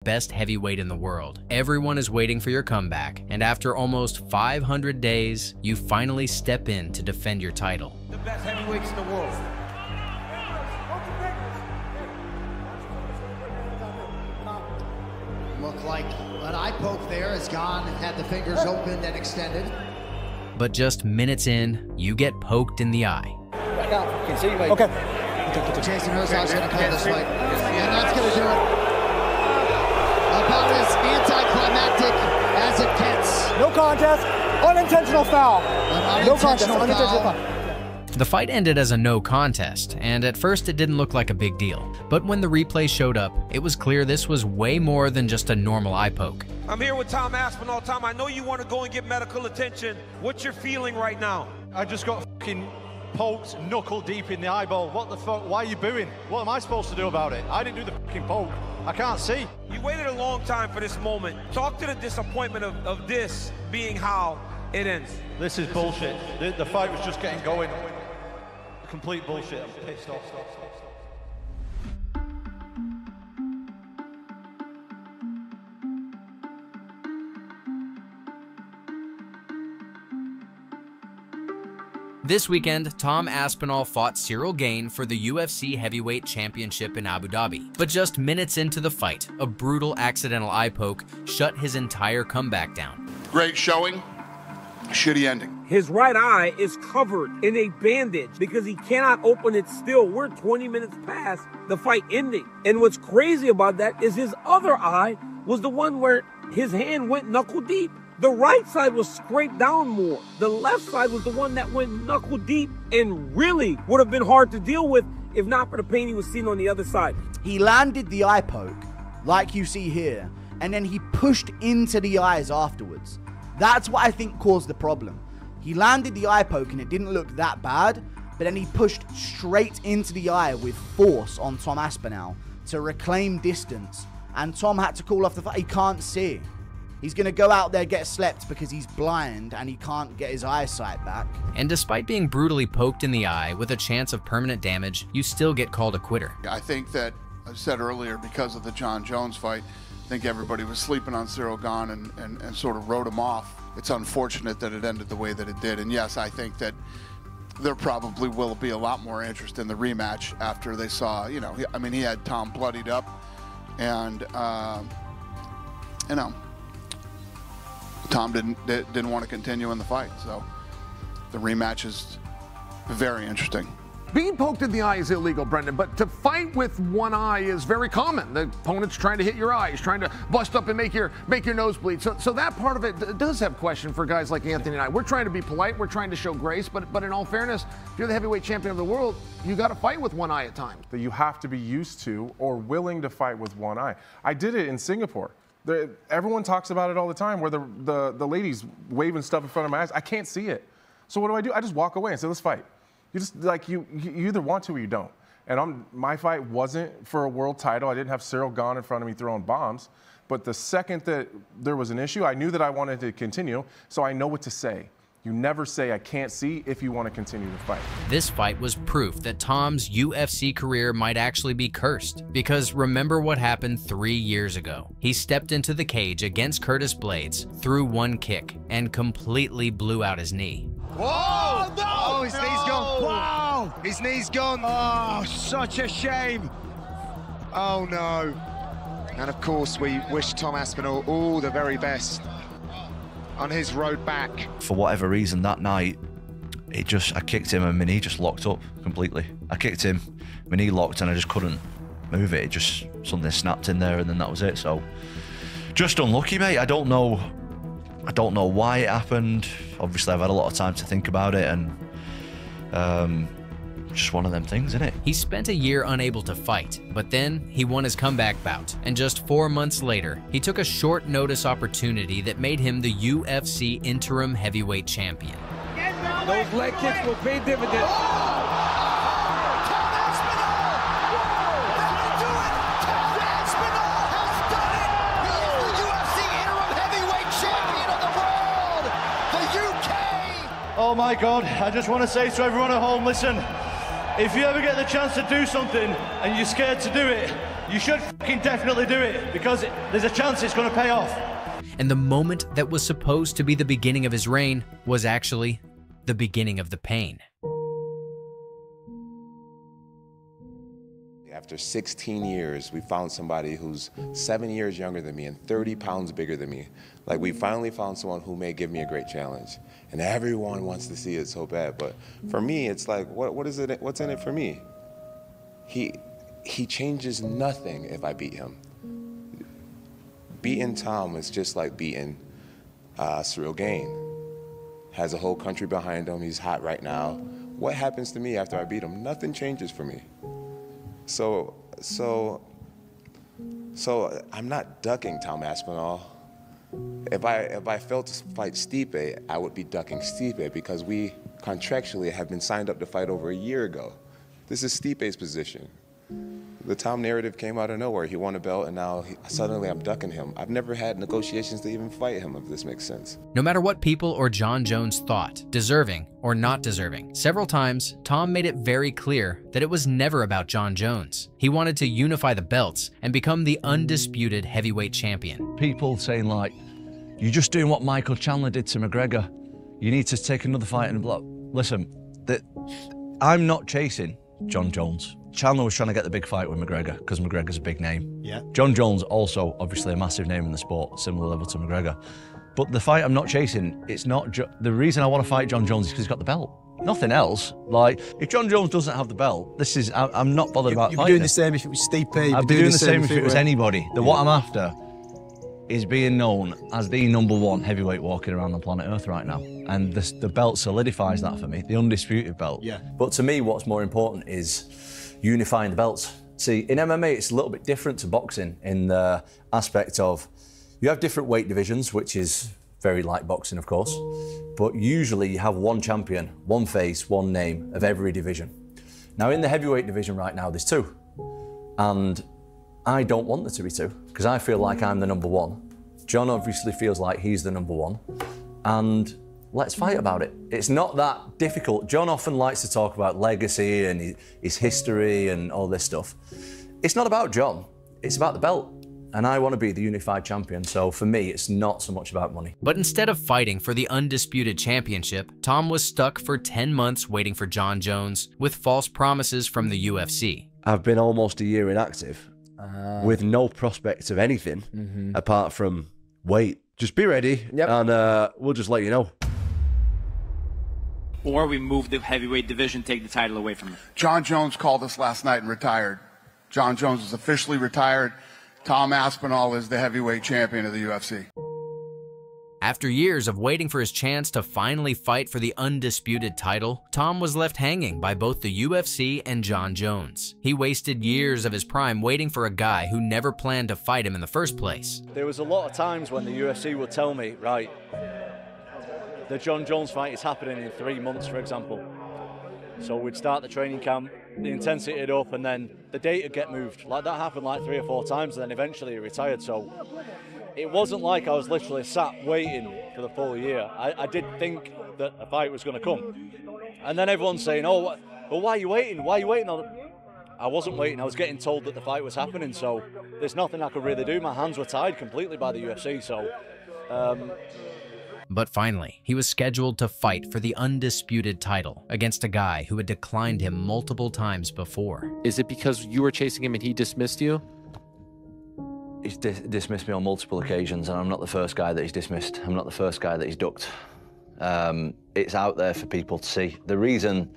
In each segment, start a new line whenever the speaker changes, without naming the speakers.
best heavyweight in the world. Everyone is waiting for your comeback, and after almost 500 days, you finally step in to defend your title.
The best heavyweights in the world.
Look like an eye poke there has gone and had the fingers opened and extended.
But just minutes in, you get poked in the eye.
Right now, can see you, mate. Okay.
Jason Herzog's going to call this fight. And that's going to do it. About as anticlimactic as it gets.
No contest. Unintentional foul.
No contest.
Unintentional foul.
The fight ended as a no contest, and at first it didn't look like a big deal. But when the replay showed up, it was clear this was way more than just a normal eye poke.
I'm here with Tom Aspinall. Tom, I know you want to go and get medical attention. What's your feeling right now?
I just got fucking poked knuckle deep in the eyeball. What the fuck? Why are you booing? What am I supposed to do about it? I didn't do the fucking poke. I can't see.
You waited a long time for this moment. Talk to the disappointment of this being how it ends.
This is bullshit. The fight was just getting going. Complete bullshit. I'm pissed off.
This weekend, Tom Aspinall fought Cyril Gane for the UFC Heavyweight Championship in Abu Dhabi. But just minutes into the fight, a brutal accidental eye poke shut his entire comeback down.
Great showing, shitty ending.
His right eye is covered in a bandage because he cannot open it still. We're 20 minutes past the fight ending. And what's crazy about that is his other eye was the one where his hand went knuckle deep. The right side was scraped down more. The left side was the one that went knuckle deep and really would have been hard to deal with if not for the pain he was seeing on the other side.
He landed the eye poke, like you see here, and then he pushed into the eyes afterwards. That's what I think caused the problem. He landed the eye poke and it didn't look that bad, but then he pushed straight into the eye with force on Tom Aspinall to reclaim distance, and Tom had to call off the fight. He can't see. He's going to go out there, get slept because he's blind and he can't get his eyesight back.
And despite being brutally poked in the eye with a chance of permanent damage, you still get called a quitter.
I think that, I said earlier, because of the John Jones fight, I think everybody was sleeping on Cyril Gane and sort of wrote him off. It's unfortunate that it ended the way that it did. And yes, I think that there probably will be a lot more interest in the rematch after they saw, you know, I mean, he had Tom bloodied up and, you know, Tom didn't want to continue in the fight, so the rematch is very interesting.
Being poked in the eye is illegal, Brendan, but to fight with one eye is very common. The opponent's trying to hit your eye, he's trying to bust up and make your nose bleed. So that part of it does have question for guys like Anthony and I. We're trying to be polite, we're trying to show grace, but in all fairness, if you're the heavyweight champion of the world, you got to fight with one eye at times.
That you have to be used to or willing to fight with one eye. I did it in Singapore. Everyone talks about it all the time where the ladies waving stuff in front of my eyes. I can't see it. So what do? I just walk away and say, let's fight. You just, like, you either want to or you don't. And my fight wasn't for a world title. I didn't have Cyril Gane in front of me throwing bombs. But the second that there was an issue, I knew that I wanted to continue, so I know what to say. You never say I can't see if you want to continue to fight.
This fight was proof that Tom's UFC career might actually be cursed, because remember what happened 3 years ago. He stepped into the cage against Curtis Blades, threw one kick, and completely blew out his knee.
Whoa! No! Oh, his knee's gone. Wow! His knee's gone. Oh, such a shame. Oh, no. And of course, we wish Tom Aspinall all the very best on his road back.
For whatever reason, that night, I kicked him and my knee just locked up completely. I kicked him, my knee locked, and I just couldn't move it. Something snapped in there, and then that was it. So, just unlucky, mate. I don't know why it happened. Obviously, I've had a lot of time to think about it, and just one of them things, isn't it?
He spent a year unable to fight, but then he won his comeback bout, and just 4 months later, he took a short notice opportunity that made him the UFC interim heavyweight champion.
Those leg kicks will pay dividends.
Oh my God, I just want to say to everyone at home, listen, if you ever get the chance to do something and you're scared to do it, you should fucking definitely do it, because there's a chance it's going to pay off.
And the moment that was supposed to be the beginning of his reign was actually the beginning of the pain.
After 16 years, we found somebody who's 7 years younger than me and 30 pounds bigger than me. Like, we finally found someone who may give me a great challenge. And everyone wants to see it so bad. But for me, it's like, what's in it for me? He changes nothing if I beat him. Beating Tom is just like beating Cyril Gane. Has a whole country behind him. He's hot right now. What happens to me after I beat him? Nothing changes for me. So I'm not ducking Tom Aspinall. If I failed to fight Stipe, I would be ducking Stipe because we contractually have been signed up to fight over a year ago. This is Stipe's position. The Tom narrative came out of nowhere. He won a belt, and now suddenly I'm ducking him. I've never had negotiations to even fight him, if this makes sense.
No matter what people or Jon Jones thought, deserving or not deserving, several times, Tom made it very clear that it was never about Jon Jones. He wanted to unify the belts and become the undisputed heavyweight champion.
People saying like, you're just doing what Michael Chandler did to McGregor. You need to take another fight and block. Listen, I'm not chasing Jon Jones. Chandler was trying to get the big fight with McGregor because McGregor's a big name.
Yeah.
Jon Jones also obviously a massive name in the sport, similar level to McGregor. But the fight I'm not chasing, it's not the reason I want to fight Jon Jones is because he's got the belt. Nothing else. Like, if Jon Jones doesn't have the belt, I'm not bothered about fighting.
You'd be doing the same if it was Stipe.
I'd be doing the same if it was anybody. What I'm after is being known as the #1 heavyweight walking around on planet Earth right now. And the belt solidifies that for me, the undisputed belt.
Yeah.
But to me, what's more important is unifying the belts. See, in MMA, it's a little bit different to boxing in the aspect of you have different weight divisions, which is very like boxing, of course, but usually you have one champion, one face, one name of every division. Now, in the heavyweight division right now, there's two, and I don't want there to be two because I feel like I'm the #1. Jon obviously feels like he's the #1, and let's fight about it. It's not that difficult. Jon often likes to talk about legacy and his history and all this stuff. It's not about Jon, it's about the belt. And I want to be the unified champion, so for me, it's not so much about money.
But instead of fighting for the undisputed championship, Tom was stuck for 10 months waiting for Jon Jones with false promises from the UFC.
I've been almost a year inactive with no prospects of anything apart from wait. Just be ready and we'll just let you know.
Or we move the heavyweight division, take the title away from him.
Jon Jones called us last night and retired. Jon Jones is officially retired. Tom Aspinall is the heavyweight champion of the UFC.
After years of waiting for his chance to finally fight for the undisputed title, Tom was left hanging by both the UFC and Jon Jones. He wasted years of his prime waiting for a guy who never planned to fight him in the first place.
There was a lot of times when the UFC would tell me, right, the Jon Jones fight is happening in 3 months, for example. So we'd start the training camp, the intensity would up, and then the date would get moved. Like, that happened like 3 or 4 times, and then eventually he retired. So it wasn't like I was literally sat waiting for the full year. I did think that a fight was going to come. And then everyone's saying, oh, well, why are you waiting? Why are you waiting? I wasn't waiting. I was getting told that the fight was happening, so there's nothing I could really do. My hands were tied completely by the UFC, so...
But finally, he was scheduled to fight for the undisputed title against a guy who had declined him multiple times before.
Is it because you were chasing him and he dismissed you?
He's dismissed me on multiple occasions, and I'm not the first guy that he's dismissed. I'm not the first guy that he's ducked. It's out there for people to see. The reason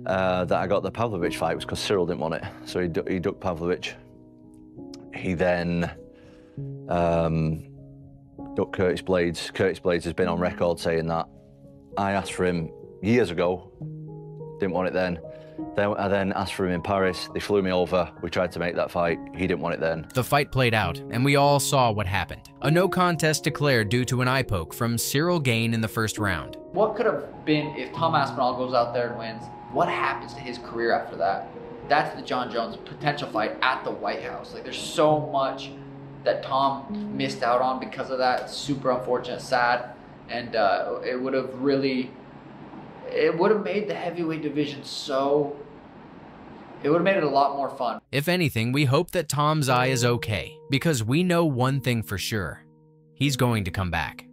that I got the Pavlovich fight was because Cyril didn't want it, so he ducked Pavlovich. He then ducked Curtis Blades. Curtis Blades has been on record saying that I asked for him years ago, didn't want it then. I then asked for him in Paris. They flew me over. We tried to make that fight. He didn't want it then.
The fight played out, and we all saw what happened. A no contest declared due to an eye poke from Cyril Gane in the first round.
What could have been if Tom Aspinall goes out there and wins? What happens to his career after that? That's the Jon Jones potential fight at the White House. Like, there's so much that Tom missed out on because of that. It's super unfortunate, sad, and it would have made the heavyweight division so It would have made it a lot more fun.
If anything, we hope that Tom's eye is okay, because we know one thing for sure. He's going to come back.